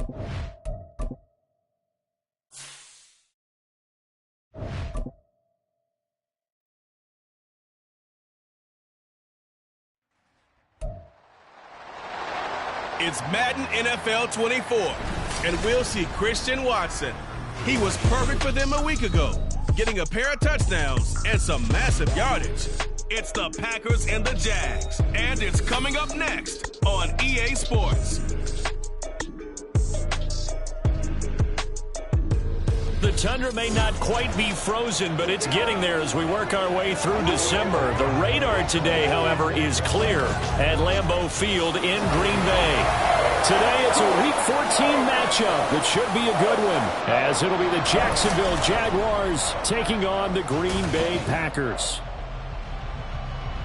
It's Madden NFL 24, and we'll see Christian Watson. He was perfect for them a week ago, getting a pair of touchdowns and some massive yardage. It's the Packers and the Jags, and it's coming up next on EA Sports. The tundra may not quite be frozen, but it's getting there as we work our way through December. The radar today, however, is clear at Lambeau Field in Green Bay. Today, it's a Week 14 matchup that should be a good one, as it'll be the Jacksonville Jaguars taking on the Green Bay Packers.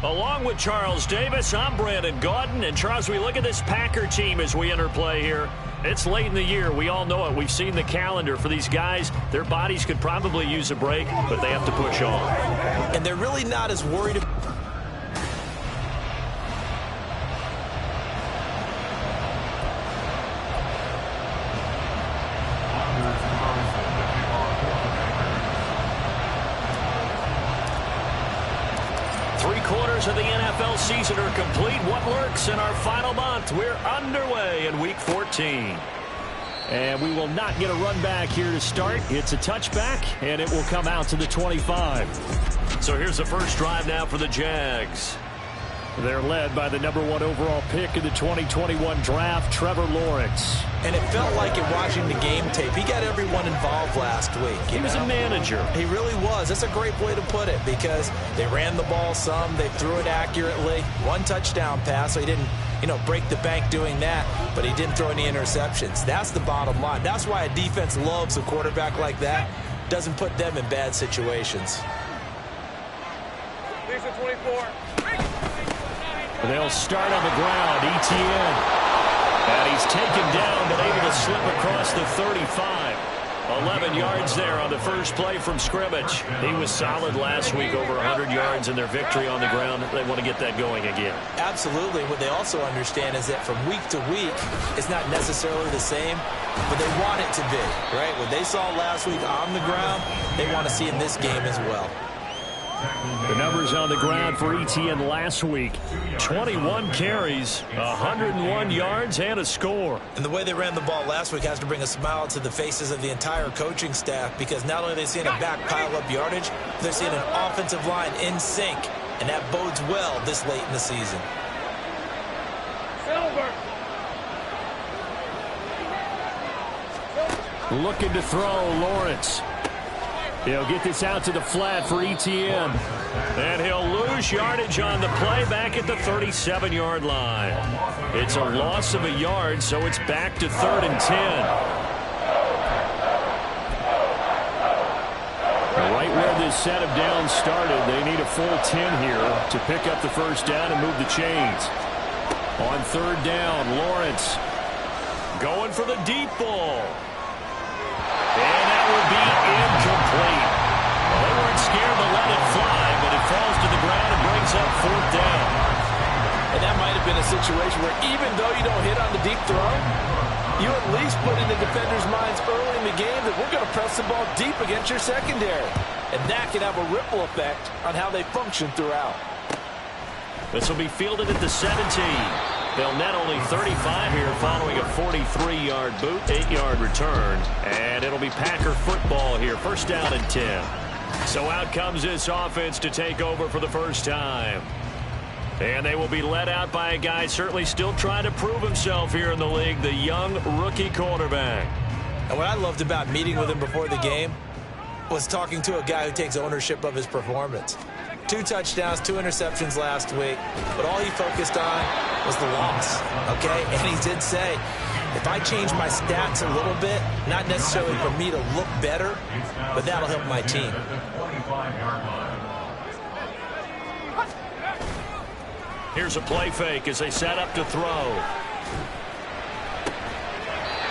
Along with Charles Davis, I'm Brandon Gaudin. And Charles, we look at this Packer team as we enter play here. It's late in the year. We all know it. We've seen the calendar for these guys. Their bodies could probably use a break, but they have to push on. And they're really not as worried about... Of the NFL season are complete. What lurks in our final month? We're underway in Week 14. And we will not get a run back here to start. It's a touchback, and it will come out to the 25. So here's the first drive now for the Jags. They're led by the #1 overall pick in the 2021 draft, Trevor Lawrence. And it felt like in watching the game tape, he got everyone involved last week. He was a manager. He really was. That's a great way to put it because they ran the ball some, they threw it accurately. One touchdown pass, so he didn't, break the bank doing that, but he didn't throw any interceptions. That's the bottom line. That's why a defense loves a quarterback like that. Doesn't put them in bad situations. These are 24. They'll start on the ground. Etienne. And he's taken down, but able to slip across the 35. 11 yards there on the first play from scrimmage. He was solid last week, over 100 yards in their victory on the ground. They want to get that going again. Absolutely. What they also understand is that from week to week, it's not necessarily the same, but they want it to be, right? What they saw last week on the ground, they want to see in this game as well. The numbers on the ground for Etienne last week: 21 carries, 101 yards, and a score. And the way they ran the ball last week has to bring a smile to the faces of the entire coaching staff, because not only are they seeing a back pile up yardage, they're seeing an offensive line in sync, and that bodes well this late in the season. Looking to throw, Lawrence. He'll get this out to the flat for Etienne. And he'll lose yardage on the play back at the 37-yard line. It's a loss of a yard, so it's back to 3rd and 10. Right where this set of downs started, they need a full 10 here to pick up the first down and move the chains. On 3rd down, Lawrence going for the deep ball. And that will be incomplete. Well, they weren't scared to let it fly, but it falls to the ground and brings up 4th down. And that might have been a situation where even though you don't hit on the deep throw, you at least put in the defenders' minds early in the game that we're going to press the ball deep against your secondary. And that can have a ripple effect on how they function throughout. This will be fielded at the 17. They'll net only 35 here following a 43-yard boot, 8-yard return. And it'll be Packer football here. First down and 10. So out comes this offense to take over for the first time. And they will be led out by a guy certainly still trying to prove himself here in the league, the young rookie quarterback. And what I loved about meeting with him before the game was talking to a guy who takes ownership of his performance. 2 touchdowns, 2 interceptions last week, but all he focused on was the loss, okay? And he did say, if I change my stats a little bit, not necessarily for me to look better, but that'll help my team. Here's a play fake as they set up to throw.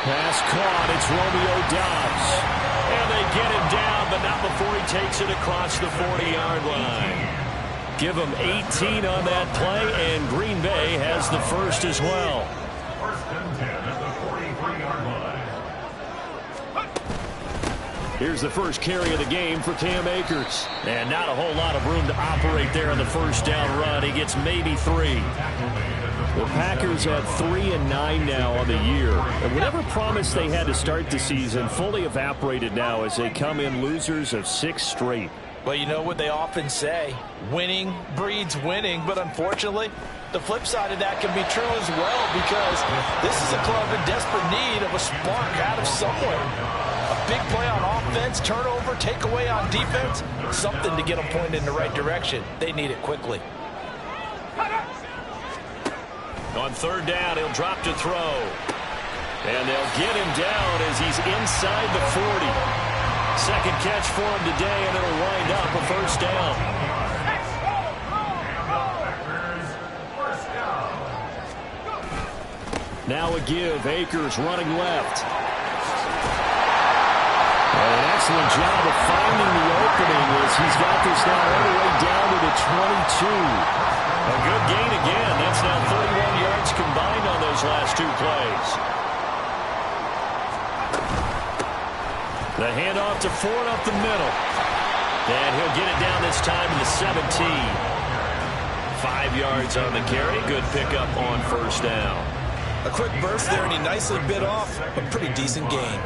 Pass caught. It's Romeo Doubs. And they get him down, but not before he takes it across the 40-yard line. Give him 18 on that play, and Green Bay has the first as well. First and 10 at the 43-yard line. Here's the first carry of the game for Cam Akers. And not a whole lot of room to operate there on the first down run. He gets maybe 3. The Packers at 3-9 now on the year. And whatever promise they had to start the season fully evaporated now as they come in losers of 6 straight. Well, you know what they often say, winning breeds winning, but unfortunately, the flip side of that can be true as well, because this is a club in desperate need of a spark out of somewhere. A big play on offense, turnover, takeaway on defense, something to get them pointed in the right direction. They need it quickly. On third down, he'll drop to throw. And they'll get him down as he's inside the 40. Second catch for him today, and it'll wind up a first down. Now a give. Akers running left. An excellent job of finding the opening as he's got this now all the way down to the 22. A good gain again. That's now 31 yards combined on those last 2 plays. The handoff to Ford up the middle. And he'll get it down this time to the 17. 5 yards on the carry. Good pickup on first down. A quick burst there, and he nicely bit off a pretty decent gain.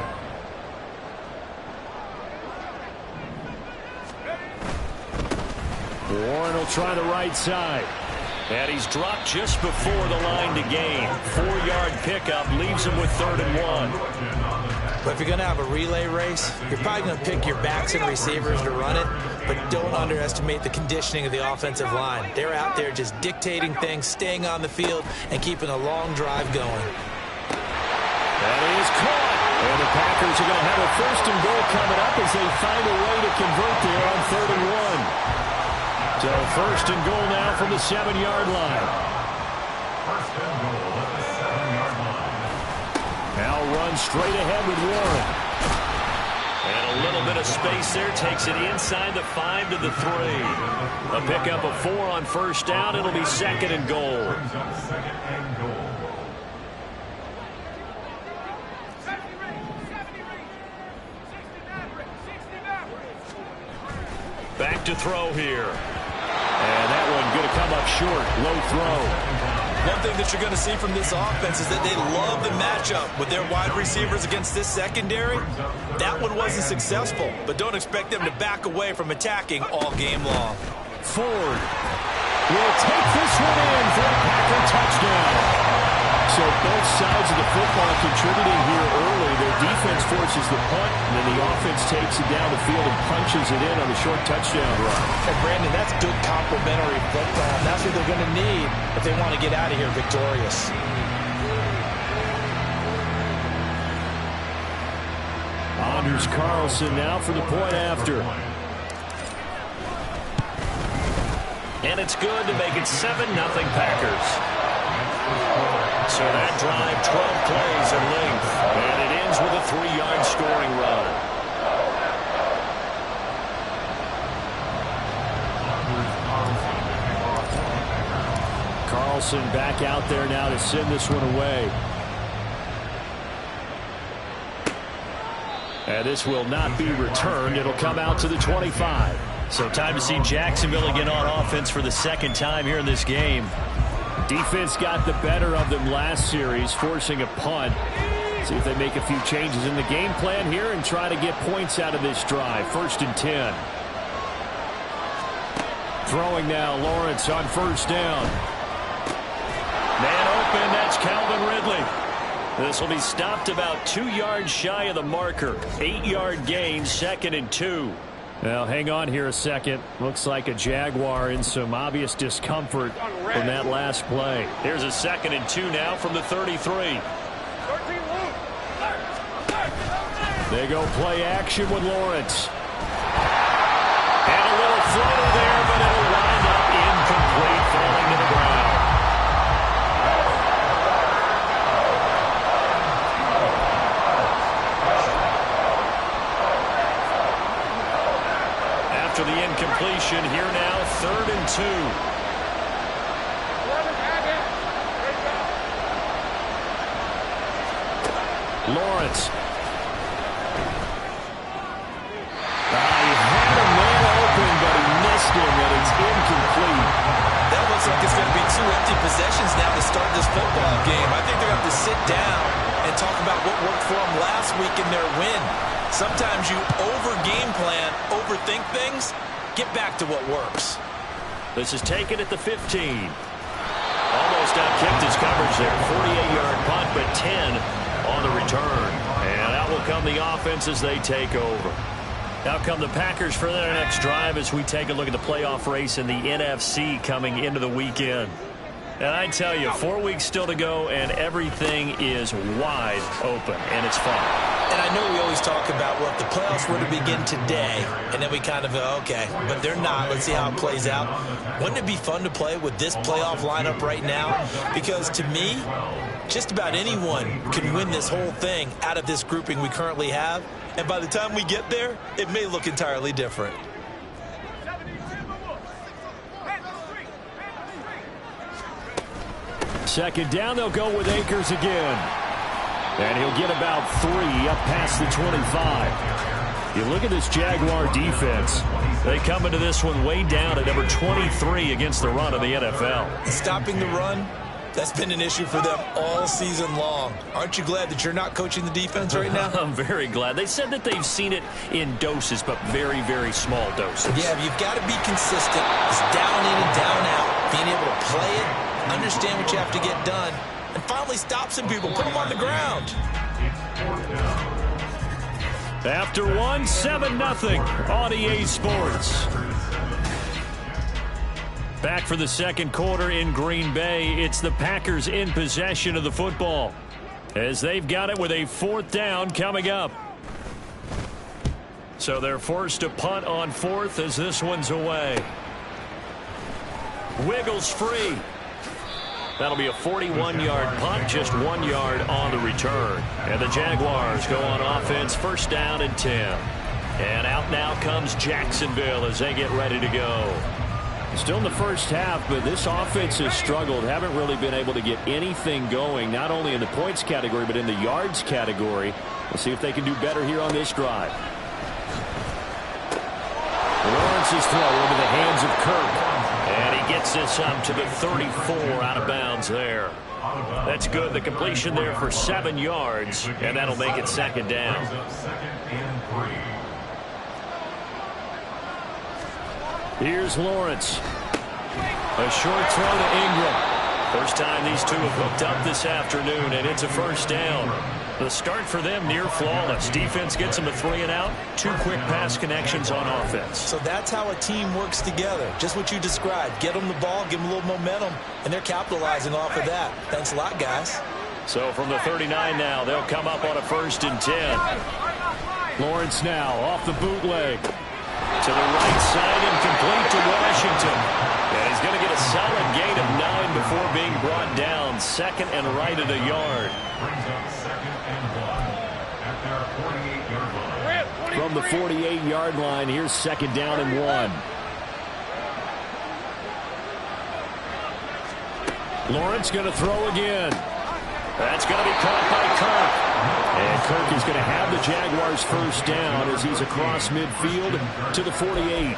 Warren will try the right side. And he's dropped just before the line to gain. 4-yard pickup leaves him with 3rd and 1. But if you're going to have a relay race, you're probably going to pick your backs and receivers to run it, but don't underestimate the conditioning of the offensive line. They're out there just dictating things, staying on the field, and keeping a long drive going. That is caught. And the Packers are going to have a 1st and goal coming up as they find a way to convert there on 3rd and 1. So 1st and goal now from the 7-yard line. Now runs straight ahead with Warren. And a little bit of space there. Takes it inside the 5 to the 3. A pickup of 4 on first down. It'll be 2nd and goal. Back to throw here. And that one going to come up short. Low throw. One thing that you're going to see from this offense is that they love the matchup with their wide receivers against this secondary. That one wasn't successful, but don't expect them to back away from attacking all game long. Ford will take this one in for a Packer touchdown. So both sides of the football contributing here early. Their defense forces the punt, and then the offense takes it down the field and punches it in on the short touchdown run. And Brandon, that's good complementary football. That's what they're going to need if they want to get out of here victorious. Anders Carlson now for the point after. And it's good to make it 7-0 Packers. So that drive, 12 plays in length. And it ends with a 3-yard scoring run. Carlson back out there now to send this one away. And this will not be returned. It'll come out to the 25. So time to see Jacksonville again on offense for the 2nd time here in this game. Defense got the better of them last series, forcing a punt. See if they make a few changes in the game plan here and try to get points out of this drive. 1st and 10. Throwing now, Lawrence on first down. Man open, that's Calvin Ridley. This will be stopped about 2 yards shy of the marker. 8-yard gain, 2nd and 2. Now, hang on here a second. Looks like a Jaguar in some obvious discomfort from that last play. Here's a 2nd and 2 now from the 33. They go play action with Lawrence. And a little floater there, but it'll wind up incomplete, falling to the ground. After the incompletion, here now, 3rd and 2. Lawrence. possessions now to start this football game. I think they're going to have to sit down and talk about what worked for them last week in their win. Sometimes you over-game plan, overthink things. Get back to what works. This is taken at the 15. Almost outkicked his coverage there. 48-yard punt, but 10 on the return. And out will come the offense as they take over. Out come the Packers for their next drive as we take a look at the playoff race in the NFC coming into the weekend. And I tell you, 4 weeks still to go, and everything is wide open, and it's fun. And I know we always talk about, well, if the playoffs were to begin today, and then we kind of go, okay, but they're not. Let's see how it plays out. Wouldn't it be fun to play with this playoff lineup right now? Because to me, just about anyone can win this whole thing out of this grouping we currently have. And by the time we get there, it may look entirely different. Second down, they'll go with Akers again. And he'll get about 3 up past the 25. You look at this Jaguar defense. They come into this one way down at number 23 against the run of the NFL. Stopping the run, that's been an issue for them all season long. Aren't you glad that you're not coaching the defense right now? I'm very glad. They said that they've seen it in doses, but very, very small doses. Yeah, you've got to be consistent. It's down in and down out. Being able to play it, understand what you have to get done, and finally stop some people, put them on the ground. After 1, 7-0 on EA Sports. Back for the second quarter in Green Bay. It's the Packers in possession of the football as they've got it with a 4th down coming up. So they're forced to punt on 4th as this one's away. Wiggles free. That'll be a 41-yard punt, just 1 yard on the return. And the Jaguars go on offense, 1st down and 10. And out now comes Jacksonville as they get ready to go. Still in the first half, but this offense has struggled. Haven't really been able to get anything going, not only in the points category, but in the yards category. We'll see if they can do better here on this drive. Lawrence's throw into the hands of Kirk. And he gets this up to the 34 out of bounds there. That's good. The completion there for 7 yards, and that'll make it 2nd down. Here's Lawrence. A short throw to Ingram. First time these two have hooked up this afternoon, and it's a 1st down. The start for them near flawless. Defense gets them a 3 and out. 2 quick pass connections on offense. So that's how a team works together. Just what you described. Get them the ball, give them a little momentum, and they're capitalizing off of that. Thanks a lot, guys. So from the 39 now, they'll come up on a 1st and 10. Lawrence now off the bootleg. To the right side and complete to Washington. And he's going to get a solid gain of 9 before being brought down. 2nd and right at a yard. From the 48-yard line, here's 2nd down and 1. Lawrence going to throw again. That's going to be caught by Kirk. And Kirk is going to have the Jaguars' 1st down as he's across midfield to the 48.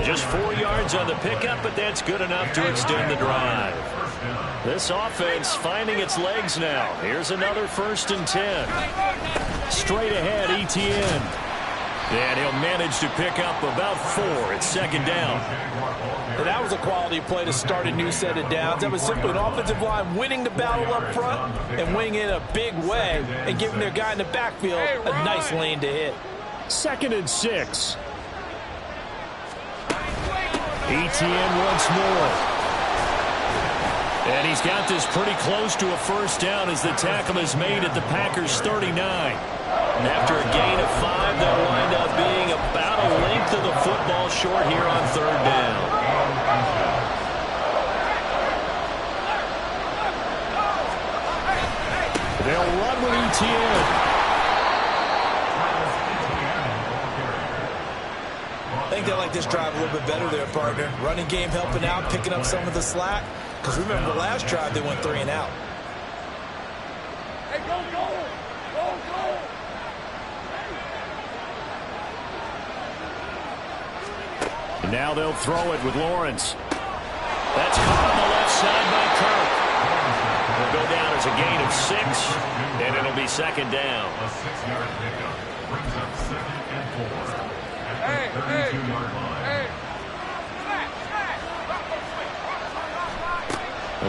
Just 4 yards on the pickup, but that's good enough to extend the drive. This offense finding its legs now. Here's another 1st and 10. Straight ahead, Etienne. And he'll manage to pick up about 4 at 2nd down. And that was a quality play to start a new set of downs. That was simply an offensive line winning the battle up front and winning it in a big way and giving their guy in the backfield a nice lane to hit. 2nd and 6. Etienne once more. And he's got this pretty close to a 1st down as the tackle is made at the Packers' 39. And after a gain of 5, they'll wind up being about a length of the football short here on 3rd down. They'll run with Etienne. I think they like this drive a little bit better there, partner. Running game helping out, picking up some of the slack. Because remember, the last drive they went 3 and out. Hey, go, go! Go, go! And now they'll throw it with Lawrence. That's caught on the left inside by Kirk. It'll go down as a gain of 6, and it'll be second down. A 6-yard pickup brings up 2nd and 4 at the 32-yard line.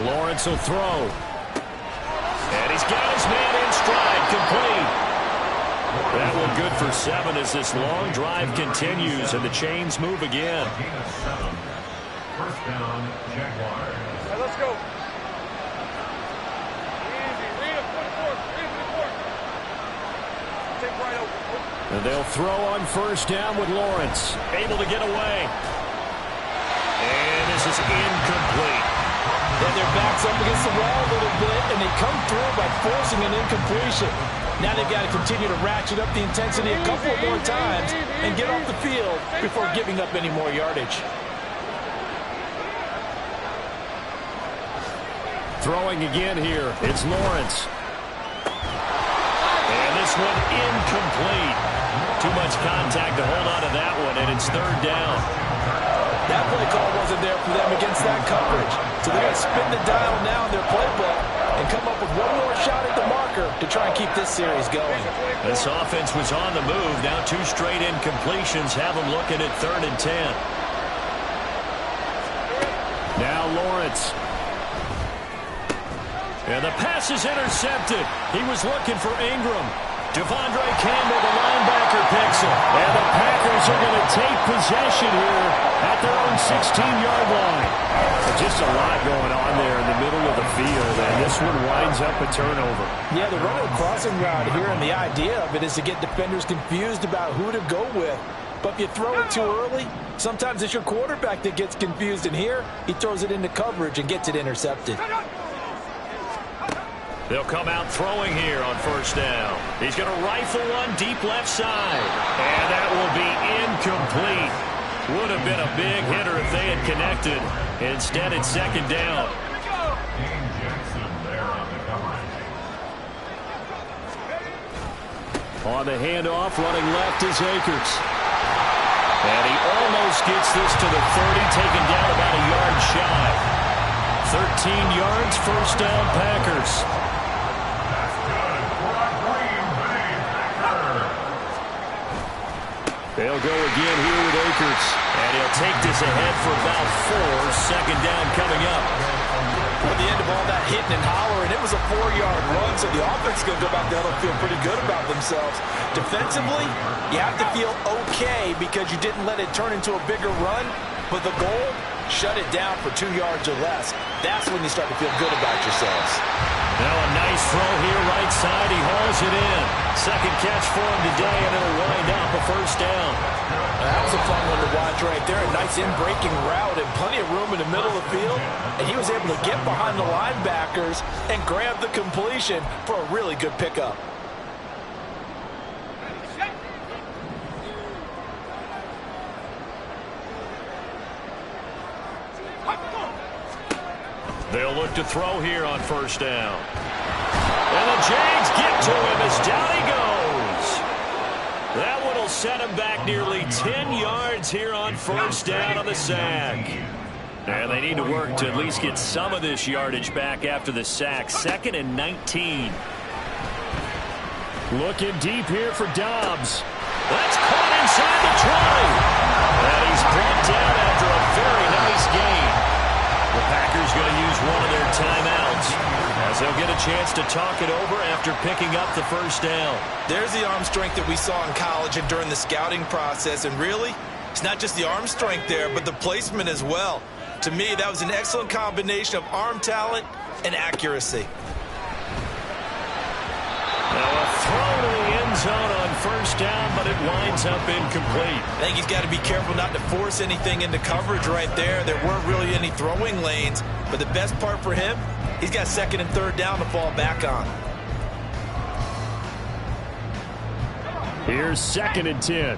Lawrence will throw. And he's got his man in stride, complete. That one good for 7 as this long drive continues and the chains move again. First down, Jaguars. Hey, let's go. Easy. Read it. Read it. Take right over. And they'll throw on first down with Lawrence. Able to get away. And this is incomplete. And their backs up against the wall a little bit, and they come through by forcing an incompletion. Now they've got to continue to ratchet up the intensity a couple more times and get off the field before giving up any more yardage. Throwing again here. It's Lawrence. And this one incomplete. Too much contact to hold on to that one, and it's third down. That play call wasn't there for them against that coverage. So they're going to spin the dial now in their playbook and come up with one more shot at the marker to try and keep this series going. This offense was on the move. Now 2 straight incompletions have them looking at 3rd and 10. Now Lawrence. And the pass is intercepted. He was looking for Ingram. Devondre Campbell, the linebacker, picks him. And the Packers are going to take possession here at their own 16-yard line. Just a lot going on there in the middle of the field, and this one winds up a turnover. Yeah, they're running a crossing route here, and the idea of it is to get defenders confused about who to go with. But if you throw it too early, sometimes it's your quarterback that gets confused, and here he throws it into coverage and gets it intercepted. They'll come out throwing here on first down. He's going to rifle one deep left side. And that will be incomplete. Would have been a big hitter if they had connected. Instead, it's second down. Jackson there on the coverage. On the handoff, running left is Akers. And he almost gets this to the 30, taken down about a yard shy. 13 yards, first down, Packers. They'll go again here with Akers. And he'll take this ahead for about 4. Second down coming up. At the end of all that hitting and hollering, it was a 4-yard run, so the offense is going to go back there and feel pretty good about themselves. Defensively, you have to feel okay because you didn't let it turn into a bigger run, but the goal, shut it down for 2 yards or less. That's when you start to feel good about yourselves. Now a nice throw here, right side. He hauls it in. Second catch for him today, and it'll wind up a first down. That was a fun one to watch right there. A nice in-breaking route and plenty of room in the middle of the field. And he was able to get behind the linebackers and grab the completion for a really good pickup. They'll look to throw here on first down. And the Jags get to him as down he goes. That one will set him back nearly 10 yards here on first down on the sack. And they need to work to at least get some of this yardage back after the sack. 2nd and 19. Looking deep here for Dobbs. That's caught inside the 20. And he's brought down after a very nice gain. The Packers going to use one of their timeouts as they'll get a chance to talk it over after picking up the first down. There's the arm strength that we saw in college and during the scouting process. And really, it's not just the arm strength there, but the placement as well. To me, that was an excellent combination of arm talent and accuracy. Now a throw to the end zone on first down, but it winds up incomplete. I think he's got to be careful not to force anything into coverage right there. There weren't really any throwing lanes, but the best part for him, he's got 2nd and 3rd down to fall back on. Here's 2nd and 10.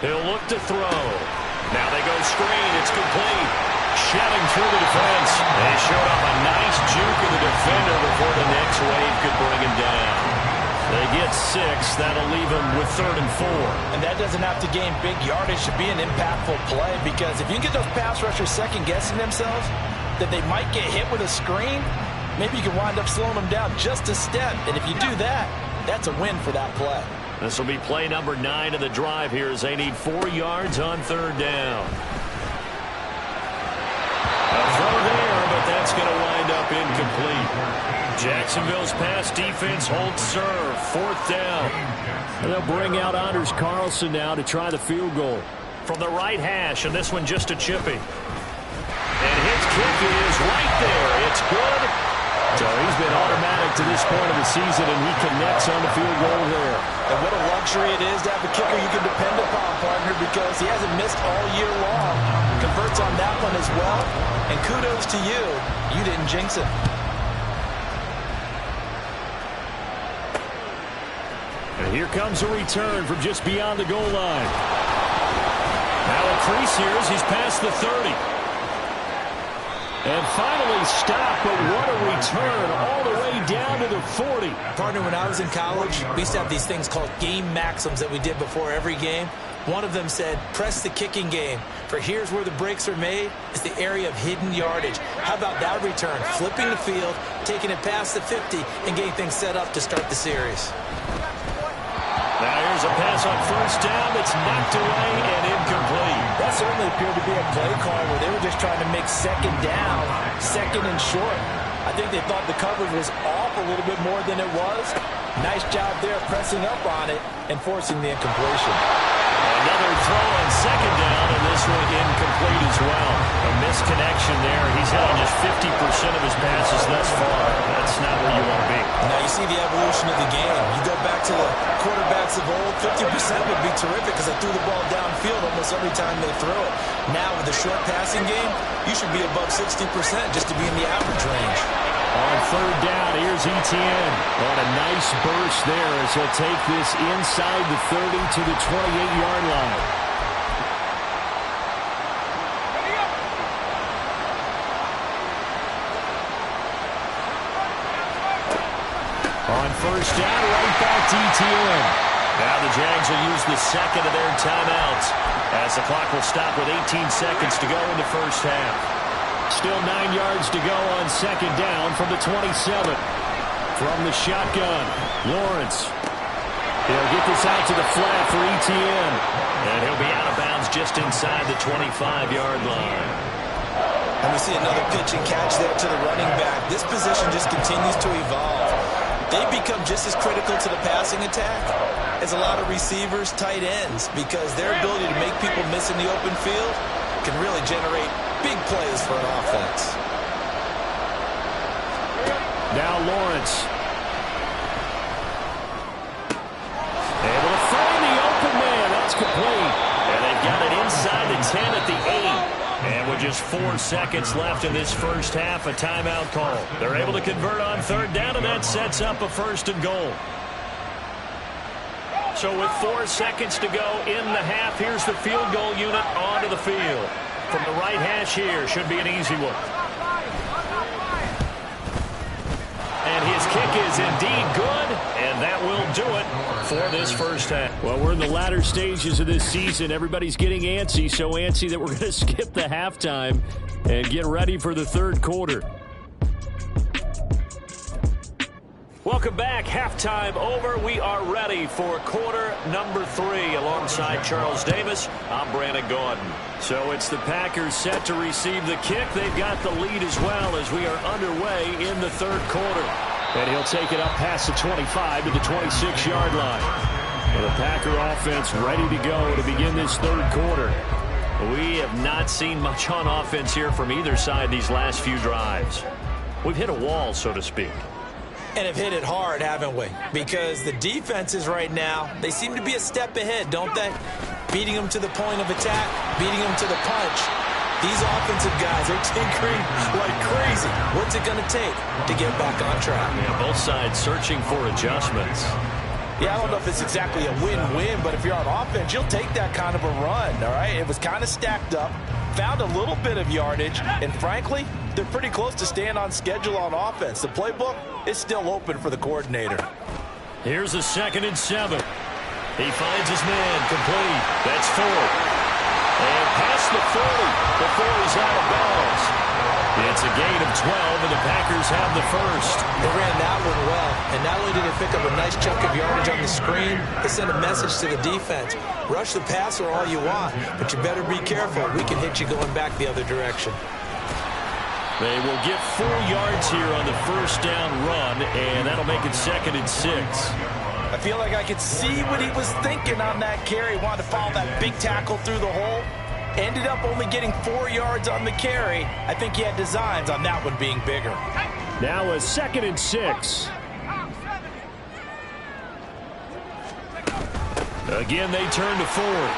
He'll look to throw. Now they go screen. It's complete. Shedding through the defense. And he showed up a nice juke of the defender before the next wave could bring him down. They get 6. That'll leave them with 3rd and 4. And that doesn't have to gain big yardage to be an impactful play, because if you can get those pass rushers second-guessing themselves, that they might get hit with a screen, maybe you can wind up slowing them down just a step. And if you do that, that's a win for that play. This will be play number 9 of the drive here as they need 4 yards on 3rd down. A throw there, but that's going to wind up incomplete. Jacksonville's pass defense holds serve. 4th down. And they'll bring out Anders Carlson now to try the field goal. From the right hash, and this one just a chippy. And his kick is right there. It's good. So he's been automatic to this point of the season, and he connects on the field goal there. And what a luxury it is to have a kicker you can depend upon, partner, because he hasn't missed all year long. Converts on that one as well. And kudos to you. You didn't jinx it. And here comes a return from just beyond the goal line. Now a crease here as he's past the 30. And finally stopped, but what a return all the way down to the 40. Partner, when I was in college, we used to have these things called game maxims that we did before every game. One of them said, press the kicking game, for here's where the breaks are made. It's the area of hidden yardage. How about that return? Flipping the field, taking it past the 50, and getting things set up to start the series. Now here's a pass on 1st down that's knocked away and incomplete. That certainly appeared to be a play call where they were just trying to make 2nd down, 2nd and short. I think they thought the coverage was off a little bit more than it was. Nice job there pressing up on it and forcing the incompletion. Another throw on 2nd down, and this one incomplete as well. A misconnection there. He's hit on just 50% of his passes thus far. That's not where you want to be. Now you see the evolution of the game. You go back to the quarterbacks of old, 50% would be terrific because they threw the ball downfield almost every time they threw it. Now with the short passing game, you should be above 60% just to be in the average range. On 3rd down, here's Etienne. On a nice burst there as he'll take this inside the 30 to the 28-yard line. On 1st down, right back to Etienne. Now the Jags will use the 2nd of their timeouts as the clock will stop with 18 seconds to go in the 1st half. Still 9 yards to go on 2nd down from the 27. From the shotgun, Lawrence. He'll get this out to the flat for Etienne. And he'll be out of bounds just inside the 25-yard line. And we see another pitch and catch there to the running back. This position just continues to evolve. They become just as critical to the passing attack as a lot of receivers, tight ends, because their ability to make people miss in the open field can really generate big plays for an offense. Now Lawrence. Able to find the open man. That's complete. And they've got it inside the 10 at the 8. And with just 4 seconds left in this 1st half, a timeout call. They're able to convert on 3rd down, and that sets up a 1st and goal. So with 4 seconds to go in the half, here's the field goal unit onto the field. From the right hash here, should be an easy one. And his kick is indeed good, and that will do it for this 1st half. Well, we're in the latter stages of this season. Everybody's getting antsy, so antsy that we're going to skip the halftime and get ready for the 3rd quarter. Welcome back. Halftime over. We are ready for quarter number 3. Alongside Charles Davis, I'm Brandon Gordon. So it's the Packers set to receive the kick. They've got the lead as well as we are underway in the 3rd quarter. And he'll take it up past the 25 to the 26-yard line. And the Packer offense ready to go to begin this 3rd quarter. We have not seen much on offense here from either side these last few drives. We've hit a wall, so to speak. And have hit it hard, haven't we? Because the defenses right now, they seem to be a step ahead, don't they? Beating them to the point of attack, beating them to the punch. These offensive guys are tinkering like crazy. What's it going to take to get back on track? Yeah, both sides searching for adjustments. Yeah, I don't know if it's exactly a win-win, but if you're on offense, you'll take that kind of a run, all right? It was kind of stacked up, found a little bit of yardage, and frankly, they're pretty close to staying on schedule on offense. The playbook is still open for the coordinator. Here's a 2nd and 7. He finds his man, complete. That's 4. And past the 40 before he's out of bounds. It's a gain of 12, and the Packers have the first. They ran that one well, and not only did they pick up a nice chunk of yardage on the screen, they sent a message to the defense. Rush the passer all you want, but you better be careful. We can hit you going back the other direction. They will get 4 yards here on the first down run, and that'll make it 2nd and 6. I feel like I could see what he was thinking on that carry. Wanted to follow that big tackle through the hole. Ended up only getting 4 yards on the carry. I think he had designs on that one being bigger. Now a 2nd and 6. Again, they turn to Ford.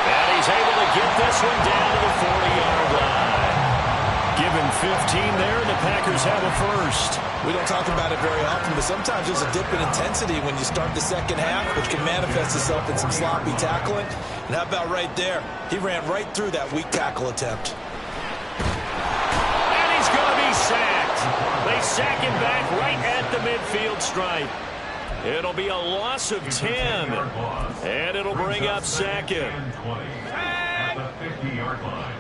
And he's able to get this one down to the 40-yard line. Give him 15 there, and the Packers have a first. We don't talk about it very often, but sometimes there's a dip in intensity when you start the second half, which can manifest itself in some sloppy tackling. And how about right there? He ran right through that weak tackle attempt. And he's going to be sacked. They sack him back right at the midfield stripe. It'll be a loss of 10, and it'll bring up 2nd. At the 50-yard line.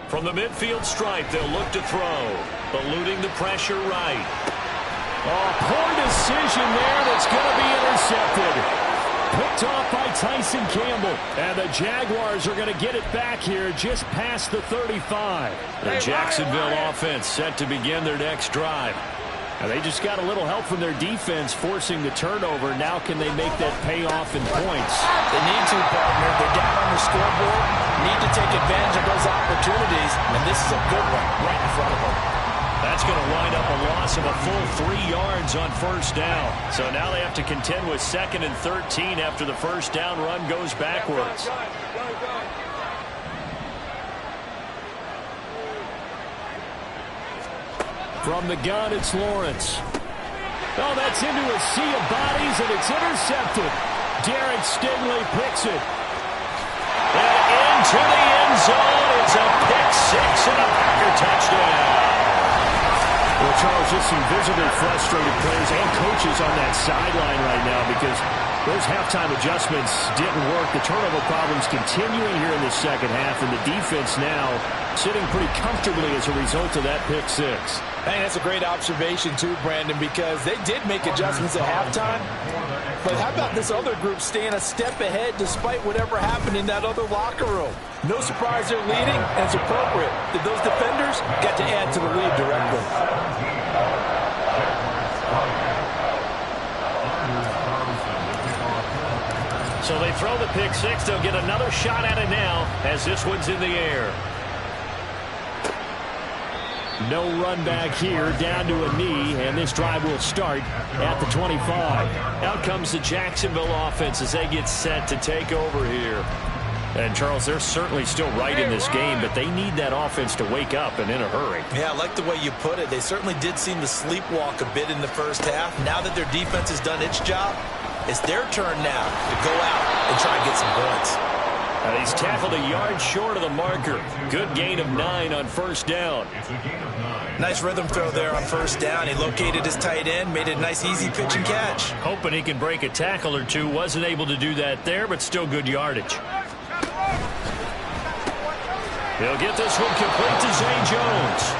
From the midfield stripe, they'll look to throw. Eluding the pressure right. Oh, poor decision there. That's going to be intercepted. Picked off by Tyson Campbell. And the Jaguars are going to get it back here just past the 35. The Jacksonville offense set to begin their next drive. And they just got a little help from their defense forcing the turnover. Now can they make that pay off in points? They need to, partner. They're down on the scoreboard. Need to take advantage of those opportunities. And this is a good one right in front of them. That's going to wind up a loss of a full 3 yards on first down. So now they have to contend with 2nd and 13 after the first down run goes backwards. From the gun, it's Lawrence. Oh, that's into a sea of bodies, and it's intercepted. Derek Stingley picks it. And into the end zone. It's a pick 6 and a Packer touchdown. Well, Charles, just some visibly frustrated players and coaches on that sideline right now because those halftime adjustments didn't work. The turnover problems continuing here in the second half, and the defense now sitting pretty comfortably as a result of that pick 6. Hey, that's a great observation, too, Brandon, because they did make adjustments at halftime. But how about this other group staying a step ahead despite whatever happened in that other locker room? No surprise they're leading, and it's appropriate that those defenders got to add to the lead directly. So they throw the pick 6. They'll get another shot at it now as this one's in the air. No run back here, down to a knee, and this drive will start at the 25. Out comes the Jacksonville offense as they get set to take over here. And, Charles, they're certainly still right in this game, but they need that offense to wake up and in a hurry. Yeah, I like the way you put it. They certainly did seem to sleepwalk a bit in the first half. Now that their defense has done its job, it's their turn now to go out and try and get some points. He's tackled a yard short of the marker. Good gain of 9 on first down. Nice rhythm throw there on first down. He located his tight end, made it a nice easy pitch and catch. Hoping he can break a tackle or two. Wasn't able to do that there, but still good yardage. He'll get this one complete to Zay Jones.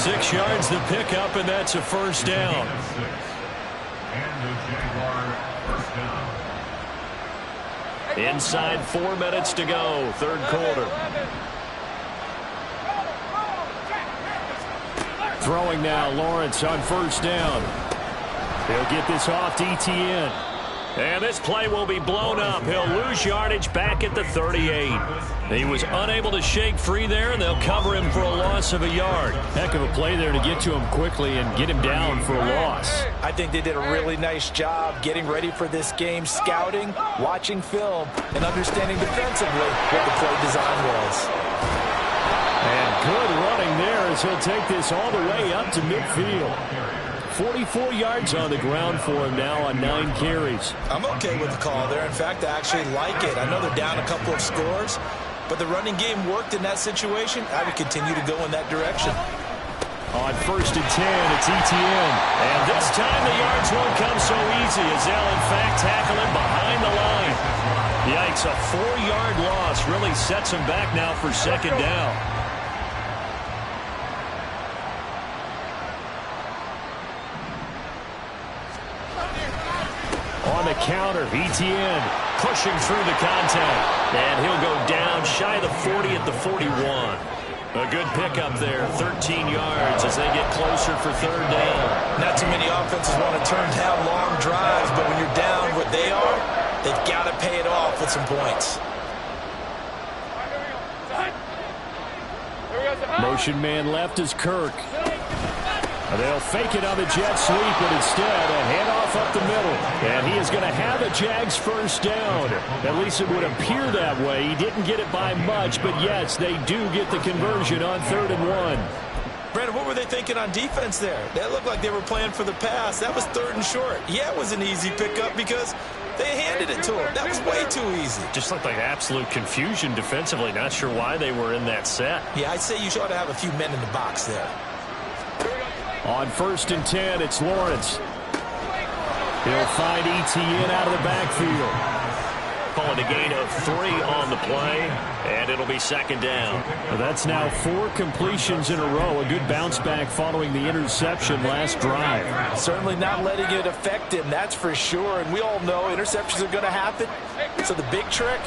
6 yards the pickup, and that's a first down. Inside 4 minutes to go, third quarter. Throwing now, Lawrence on first down. He'll get this off to Etienne. And this play will be blown up. He'll lose yardage back at the 38. He was unable to shake free there, and they'll cover him for a loss of a yard. Heck of a play there to get to him quickly and get him down for a loss. I think they did a really nice job getting ready for this game, scouting, watching film, and understanding defensively what the play design was. And good running there as he'll take this all the way up to midfield. 44 yards on the ground for him now on 9 carries. I'm okay with the call there. In fact, I actually like it. I know they're down a couple of scores, but the running game worked in that situation. I would continue to go in that direction. On 1st and 10, it's Etienne. And this time the yards won't come so easy as they'll, in fact, tackle him behind the line. Yikes, a 4-yard loss really sets him back now for 2nd down. On the counter, Etienne pushing through the contact. And he'll go down shy of the 40 at the 41. A good pickup there, 13 yards as they get closer for 3rd down. Not too many offenses want to turn down long drives, but when you're down what they are, they've got to pay it off with some points. Motion man left is Kirk. They'll fake it on the jet sweep, but instead a handoff up the middle. And he is going to have a Jags 1st down. At least it would appear that way. He didn't get it by much, but yes, they do get the conversion on 3rd and 1. Brandon, what were they thinking on defense there? That looked like they were playing for the pass. That was 3rd and short. Yeah, it was an easy pickup because they handed it to him. That was way too easy. Just looked like absolute confusion defensively. Not sure why they were in that set. Yeah, I'd say you ought to have a few men in the box there. On 1st and 10, it's Lawrence. He'll find Etienne out of the backfield. Calling a gain of 3 on the play, and it'll be 2nd down. Well, that's now 4 completions in a row. A good bounce back following the interception last drive. Certainly not letting it affect him, that's for sure. And we all know interceptions are going to happen. So the big trick,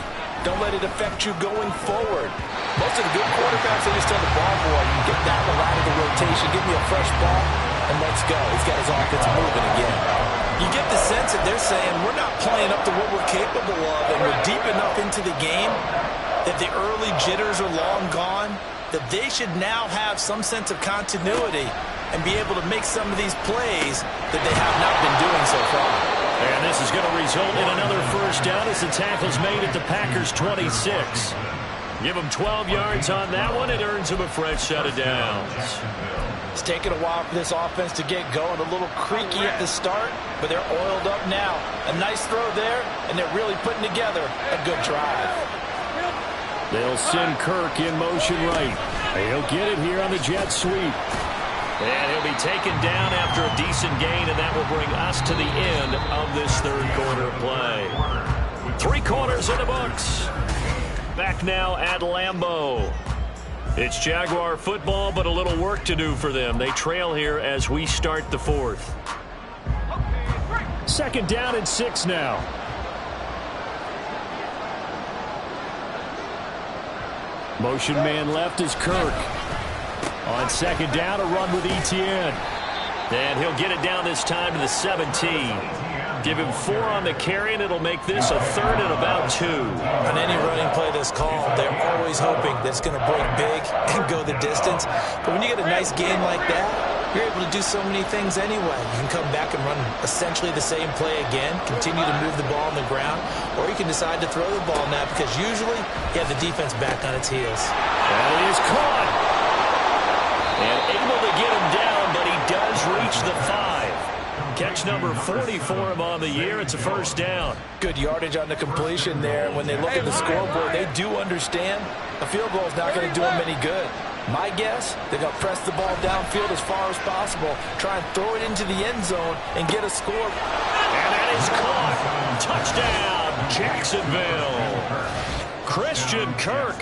don't let it affect you going forward. Most of the good quarterbacks, they just tell the ball boy, you get that one out of the rotation, give me a fresh ball, and let's go. He's got his offense moving again. You get the sense that they're saying we're not playing up to what we're capable of, and we're deep enough into the game that the early jitters are long gone, that they should now have some sense of continuity and be able to make some of these plays that they have not been doing so far. And this is going to result in another 1st down as the tackle's made at the Packers' 26. Give him 12 yards on that one. It earns him a fresh set of downs. It's taken a while for this offense to get going. A little creaky at the start, but they're oiled up now. A nice throw there, and they're really putting together a good drive. They'll send Kirk in motion right. He'll get it here on the jet sweep. And he'll be taken down after a decent gain, and that will bring us to the end of this 3rd quarter play. 3 quarters in the books. Back now at Lambeau. It's Jaguar football, but a little work to do for them. They trail here as we start the 4th. 2nd down and 6 now. Motion man left is Kirk. On 2nd down, a run with Etienne. And he'll get it down this time to the 17. Give him 4 on the carry, and it'll make this a 3rd and about 2. On any running play that's called, they're always hoping that it's going to break big and go the distance. But when you get a nice gain like that, you're able to do so many things anyway. You can come back and run essentially the same play again, continue to move the ball on the ground, or you can decide to throw the ball now because usually you have the defense back on its heels. And it is caught. And able to get him down, but he does reach the 5. Catch number 40 for him on the year. It's a 1st down. Good yardage on the completion there. When they look at the scoreboard, they do understand a field goal is not going to do them any good. My guess, they're going to press the ball downfield as far as possible, try and throw it into the end zone and get a score. And that is caught. Touchdown, Jacksonville. Christian Kirk,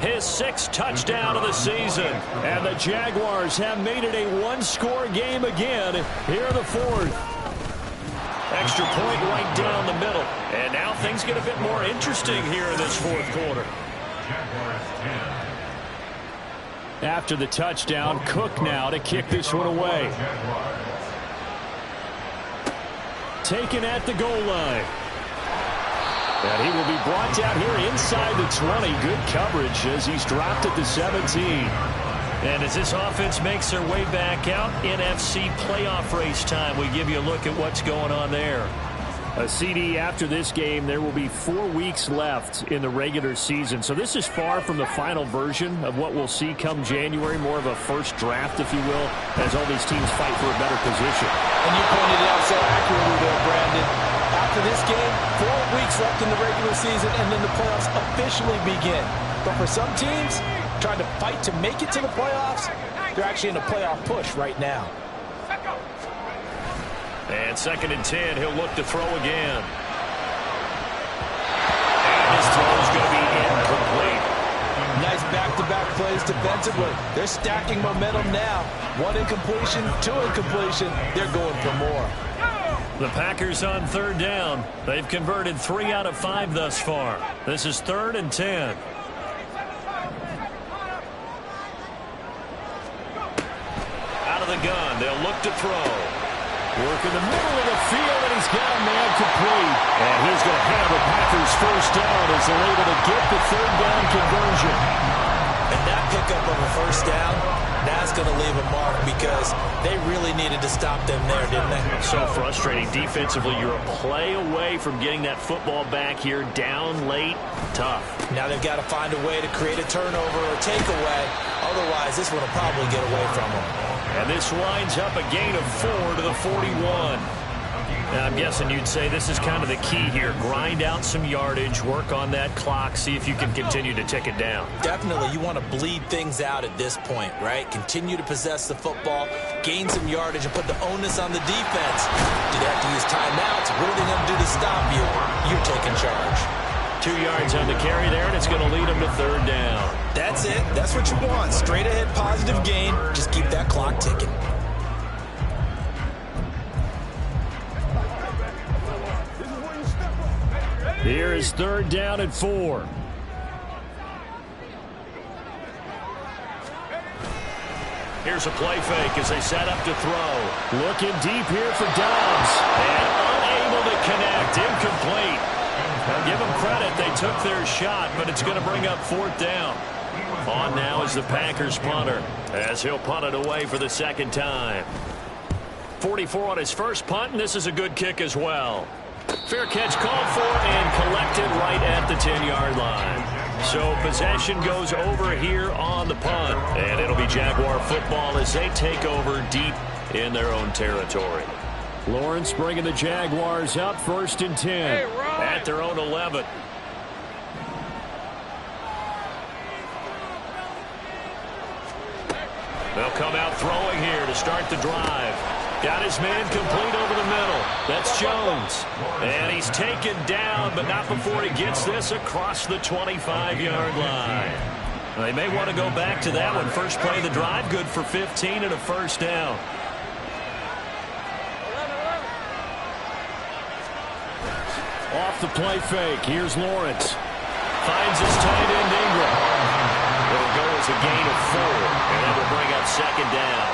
his 6th touchdown of the season. And the Jaguars have made it a 1-score game again here in the 4th. Extra point right down the middle. And now things get a bit more interesting here in this 4th quarter. After the touchdown, Cook now to kick this one away. Taken at the goal line. And he will be brought down here inside the 20. Good coverage as he's dropped at the 17. And as this offense makes their way back out, NFC playoff race time, we give you a look at what's going on there. A CD after this game, there will be 4 weeks left in the regular season. So this is far from the final version of what we'll see come January, more of a first draft, if you will, as all these teams fight for a better position. And you pointed it out so accurately there, Brandon. After this game, 4 weeks left in the regular season, and then the playoffs officially begin. But for some teams, trying to fight to make it to the playoffs, they're actually in a playoff push right now. And 2nd and 10, he'll look to throw again. And his throw is going to be incomplete. Nice back-to-back plays defensively. They're stacking momentum now. 1 incompletion, 2 incompletion. They're going for more. The Packers on 3rd down. They've converted 3 out of 5 thus far. This is 3rd and 10. Out of the gun, they'll look to throw. Work in the middle of the field, and he's got a man complete. And he's going to have the Packers 1st down as they're able to get the 3rd down conversion. And that pickup of a 1st down, that's going to leave a mark because they really needed to stop them there, didn't they? So frustrating. Defensively, you're a play away from getting that football back here down late. Tough. Now they've got to find a way to create a turnover or takeaway. Otherwise, this one will probably get away from them. And this winds up a gain of 4 to the 41. Now, I'm guessing you'd say this is kind of the key here. Grind out some yardage, work on that clock, see if you can continue to tick it down. Definitely. You want to bleed things out at this point, right? Continue to possess the football, gain some yardage, and put the onus on the defense. Do they have to use timeouts? What are they going to do to stop you? You're taking charge. 2 yards on the carry there, and it's going to lead them to 3rd down. That's it. That's what you want. Straight ahead positive gain. Just keep that clock ticking. Here is 3rd down and 4. Here's a play fake as they set up to throw. Looking deep here for Dobbs. And unable to connect. Incomplete. Now give them credit. They took their shot, but it's going to bring up 4th down. On now is the Packers punter as he'll punt it away for the 2nd time. 44 on his first punt, and this is a good kick as well. Fair catch called for and collected right at the 10-yard line. So possession goes over here on the punt, and it'll be Jaguar football as they take over deep in their own territory. Lawrence bringing the Jaguars up 1st and 10 at their own 11. They'll come out throwing here to start the drive. Got his man complete over the middle. That's Jones. And he's taken down, but not before he gets this across the 25-yard line. They may want to go back to that one. First play of the drive, good for 15 and a 1st down. Off the play fake. Here's Lawrence. Finds his tight end Ingram. It'll go as a gain of 4, and that will bring up 2nd down.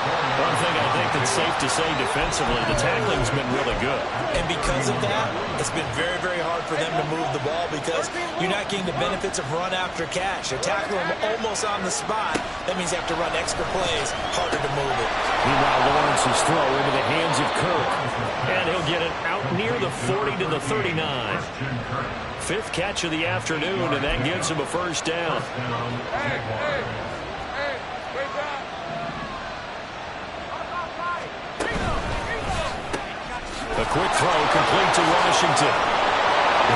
One thing I think that's safe to say defensively, the tackling's been really good. And because of that, it's been very, very hard for them to move the ball because you're not getting the benefits of run after catch. They're tackling them almost on the spot. That means they have to run extra plays, harder to move it. Meanwhile, Lawrence's throw into the hands of Kirk. And he'll get it out near the 40 to the 39. 5th catch of the afternoon, and that gives him a 1st down. A quick throw complete to Washington.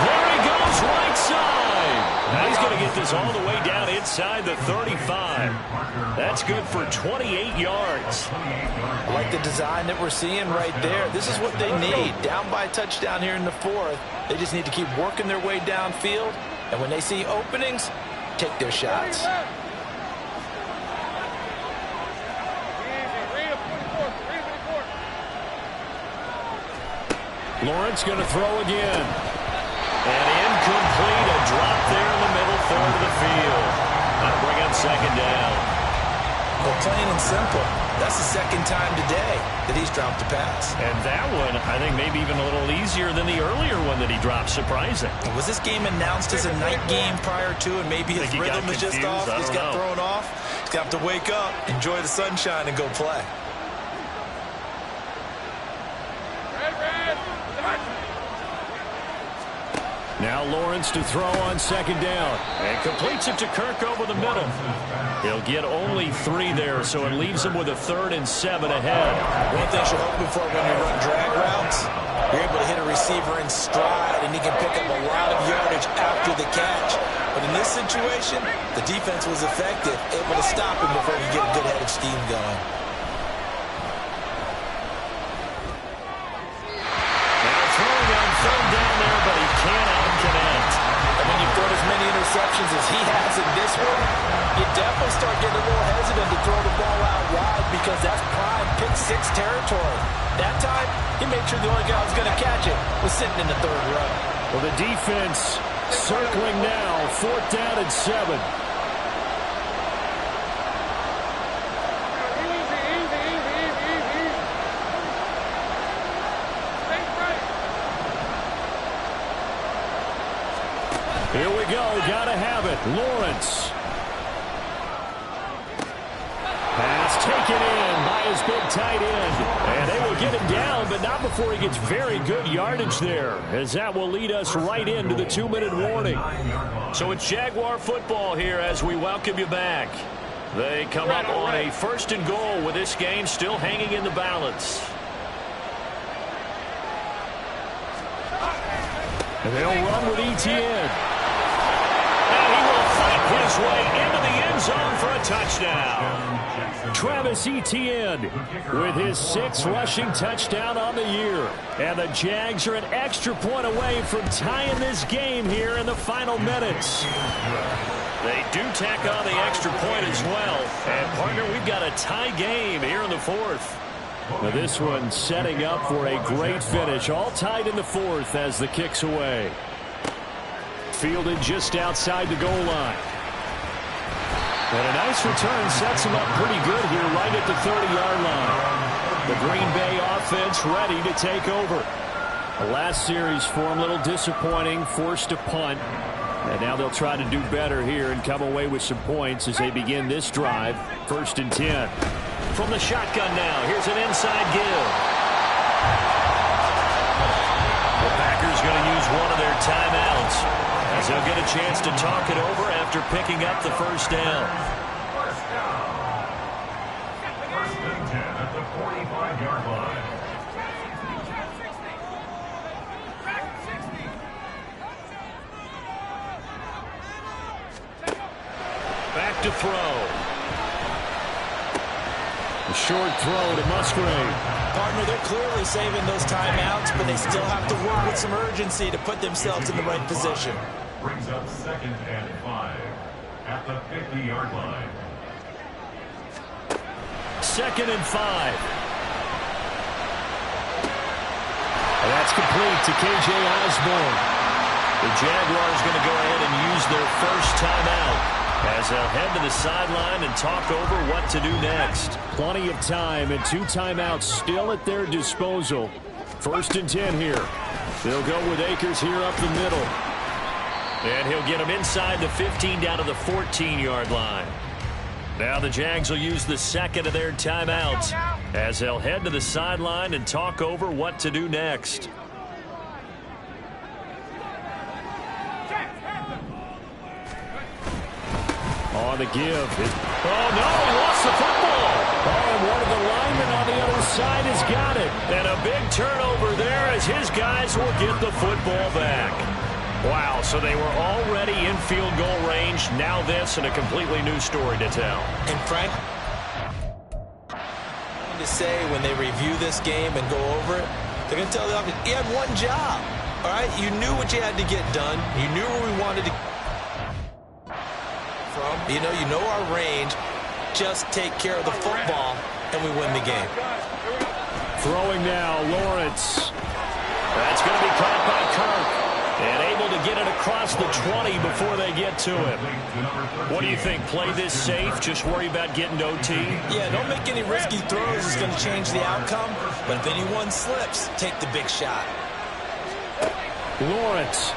There he goes, right side. Now he's going to get this all the way down inside the 35. That's good for 28 yards. I like the design that we're seeing right there. This is what they need. Down by a touchdown here in the 4th. They just need to keep working their way downfield. And when they see openings, take their shots. Lawrence going to throw again. And incomplete. A drop there in the middle third of the field. That'll bring up 2nd down. Well, plain and simple. That's the 2nd time today that he's dropped a pass. And that one, I think, maybe even a little easier than the earlier one that he dropped. Surprising. Was this game announced as a night game prior to, and maybe his rhythm is just off? He's got thrown off. He's got to wake up, enjoy the sunshine, and go play. Now Lawrence to throw on 2nd down. And completes it to Kirk over the middle. He'll get only 3 there, so it leaves him with a 3rd and 7 ahead. One thing you're hoping for when you run drag routes, you're able to hit a receiver in stride, and he can pick up a lot of yardage after the catch. But in this situation, the defense was effective, able to stop him before he get a good head of steam going. Now throwing on third down there, but he cannot connect. And when you've thrown as many interceptions as he has in this one, you definitely start getting a little hesitant to throw the ball out wide because that's prime pick-6 territory. That time, he made sure the only guy who was going to catch it was sitting in the third row. Well, the defense circling now, 4th down and 7. Here we go. Gotta have it. Lawrence. Pass taken in by his big tight end. And they will get him down, but not before he gets very good yardage there, as that will lead us right into the 2-minute warning. So it's Jaguar football here as we welcome you back. They come up on a 1st and goal with this game still hanging in the balance. And they'll run with Etienne. His way into the end zone for a touchdown. Travis Etienne with his 6th rushing touchdown on the year. And the Jags are an extra point away from tying this game here in the final minutes. They do tack on the extra point as well. And, partner, we've got a tie game here in the 4th. Now this one setting up for a great finish. All tied in the 4th as the kick's away. Fielded just outside the goal line. And a nice return sets him up pretty good here right at the 30-yard line. The Green Bay offense ready to take over. The last series for him, a little disappointing, forced a punt. And now they'll try to do better here and come away with some points as they begin this drive. 1st and 10. From the shotgun now, here's an inside give. The Packers going to use one of their timeouts, as they'll get a chance to talk it over after picking up the 1st down. 1st and 10 at the 45-yard line. Back to throw. A short throw to Musgrave. Partner, they're clearly saving those timeouts, but they still have to work with some urgency to put themselves in the right position. Brings up 2nd and 5 at the 50-yard line. 2nd and 5. And that's complete to K.J. Osborne. The Jaguars going to go ahead and use their 1st timeout, as they'll head to the sideline and talk over what to do next. Plenty of time and 2 timeouts still at their disposal. 1st and 10 here. They'll go with Akers here up the middle. And he'll get him inside the 15 down to the 14-yard line. Now the Jags will use the 2nd of their timeouts, as they'll head to the sideline and talk over what to do next. On the give. Oh, no, he lost the football. Oh, and one of the linemen on the other side has got it. And a big turnover there as his guys will get the football back. Wow, so they were already in field goal range. Now this and a completely new story to tell. And Frank, to say when they review this game and go over it, they're going to tell the offense, you had one job. All right, you knew what you had to get done. You knew where we wanted to from. You know our range. Just take care of the football, and we win the game. Throwing now, Lawrence. That's going to be caught by Kirk. And able to get it across the 20 before they get to him. What do you think? Play this safe? Just worry about getting to OT? Yeah, don't make any risky throws. It's going to change the outcome. But if anyone slips, take the big shot. Lawrence.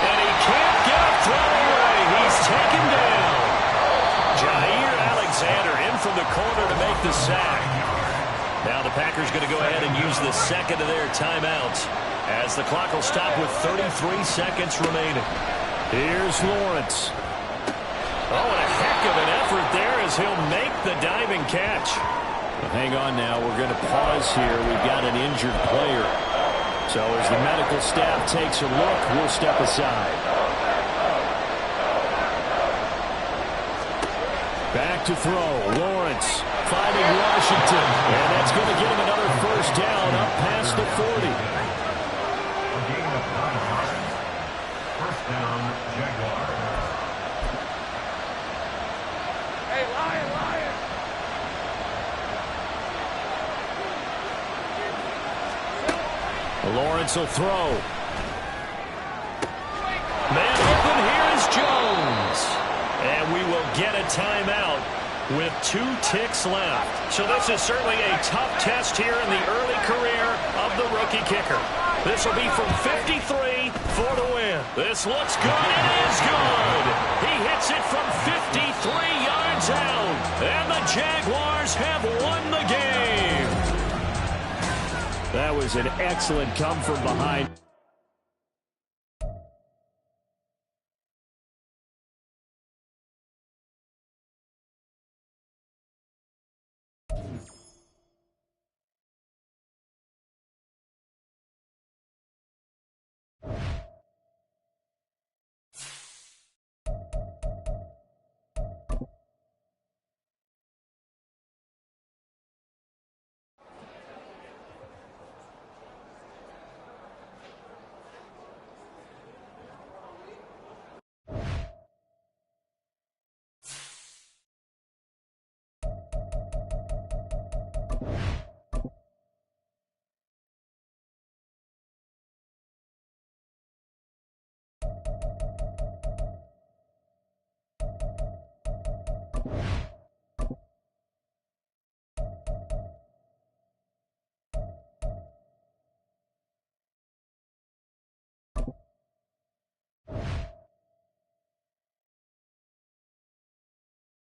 And he can't get a throw away. He's taken down. Jair Alexander in from the corner to make the sack. Now the Packers going to go ahead and use the 2nd of their timeouts, as the clock will stop with 33 seconds remaining. Here's Lawrence. Oh, and a heck of an effort there as he'll make the diving catch. Well, hang on now. We're going to pause here. We've got an injured player. So as the medical staff takes a look, we'll step aside. Back to throw. Lawrence finding Washington. And that's going to get him another first down up past the 40. A gain of 9 yards. First down, Jaguars. Hey, Lion, Lion. Lawrence will throw. Man open, here is Jones. And we will get a timeout with 2 ticks left. So this is certainly a tough test here in the early career of the rookie kicker. This will be from 53 for the win. This looks good. It is good. He hits it from 53 yards out. And the Jaguars have won the game. That was an excellent come from behind